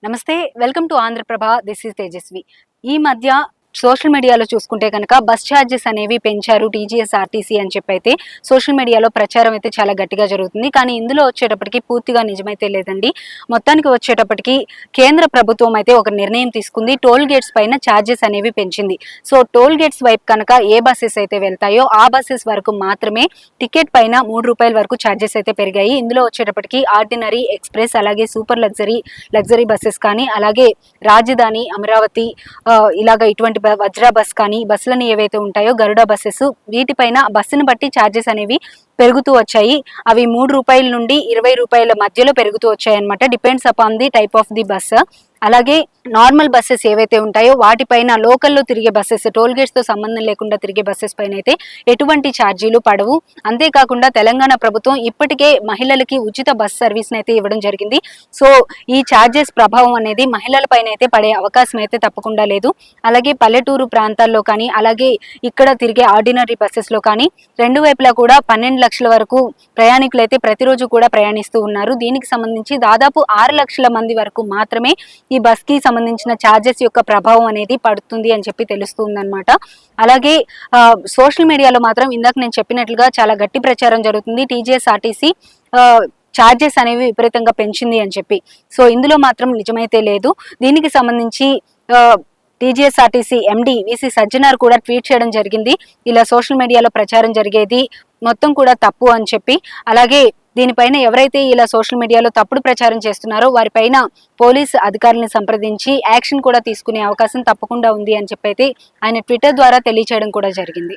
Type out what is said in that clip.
నమస్తే, welcome to Andhra Prabha. This is Tejaswi. ఈ మధ్య సోషల్ మీడియాలో చూసుకుంటే కనుక బస్ ఛార్జెస్ అనేవి పెంచారు టీజీఎస్ఆర్టీసీ అని చెప్పి అయితే సోషల్ మీడియాలో ప్రచారం అయితే చాలా గట్టిగా జరుగుతుంది. కానీ ఇందులో వచ్చేటప్పటికి పూర్తిగా నిజమైతే లేదండి. మొత్తానికి వచ్చేటప్పటికి కేంద్ర ప్రభుత్వం అయితే ఒక నిర్ణయం తీసుకుంది. టోల్ గేట్స్ పైన ఛార్జెస్ అనేవి పెంచింది. సో టోల్ గేట్స్ వైపు కనుక ఏ బస్సెస్ అయితే వెళ్తాయో ఆ బస్సెస్ వరకు మాత్రమే టికెట్ పైన ₹3 వరకు ఛార్జెస్ అయితే పెరిగాయి. ఇందులో వచ్చేటప్పటికి ఆర్డినరీ, ఎక్స్ప్రెస్, అలాగే సూపర్ లగ్జరీ బస్సెస్ కానీ, అలాగే రాజధాని, అమరావతి, ఇలాగ ఇటువంటి వజ్ర బస్ కానీ, బస్సులని ఏవైతే ఉంటాయో గరుడ బస్సెస్, వీటిపైన బస్సును బట్టి ఛార్జెస్ అనేవి పెరుగుతూ వచ్చాయి. అవి ₹3 నుండి ₹20 మధ్యలో పెరుగుతూ వచ్చాయి అనమాట. Depends upon the type of the bus. అలాగే నార్మల్ బస్సెస్ ఏవైతే ఉంటాయో వాటిపైన, లోకల్లో తిరిగే బస్సెస్, టోల్ గేట్స్ తో సంబంధం లేకుండా తిరిగే బస్సెస్ పైన అయితే ఎటువంటి ఛార్జీలు పడవు. అంతేకాకుండా తెలంగాణ ప్రభుత్వం ఇప్పటికే మహిళలకి ఉచిత బస్ సర్వీస్ అయితే ఇవ్వడం జరిగింది. సో ఈ ఛార్జెస్ ప్రభావం అనేది మహిళల పైన అయితే పడే అవకాశం అయితే తప్పకుండా లేదు. అలాగే పల్లెటూరు ప్రాంతాల్లో కానీ, అలాగే ఇక్కడ తిరిగే ఆర్డినరీ బస్సెస్ లో కానీ రెండు వైపులా కూడా 12 లక్షల వరకు ప్రయాణికులు అయితే ప్రతిరోజు కూడా ప్రయాణిస్తూ ఉన్నారు. దీనికి సంబంధించి దాదాపు 6 లక్షల మంది వరకు మాత్రమే ఈ బస్ కి సంబంధించిన ఛార్జెస్ యొక్క ప్రభావం అనేది పడుతుంది అని చెప్పి తెలుస్తుంది అనమాట. అలాగే సోషల్ మీడియాలో మాత్రం ఇందాక నేను చెప్పినట్లుగా చాలా గట్టి ప్రచారం జరుగుతుంది. టీజీఎస్ఆర్టీసీ ఛార్జెస్ అనేవి విపరీతంగా పెంచింది అని చెప్పి. సో ఇందులో మాత్రం నిజమైతే లేదు. దీనికి సంబంధించి టీజీఎస్ఆర్టీసీ ఎండి విసి సజ్జనార్ కూడా ట్వీట్ చేయడం జరిగింది. ఇలా సోషల్ మీడియాలో ప్రచారం జరిగేది మొత్తం కూడా తప్పు అని చెప్పి, అలాగే దీనిపైన ఎవరైతే ఇలా సోషల్ మీడియాలో తప్పుడు ప్రచారం చేస్తున్నారో వారిపైన పోలీసు అధికారులను సంప్రదించి యాక్షన్ కూడా తీసుకునే అవకాశం తప్పకుండా ఉంది అని చెప్పి అయితే ఆయన ట్విట్టర్ ద్వారా తెలియచేయడం కూడా జరిగింది.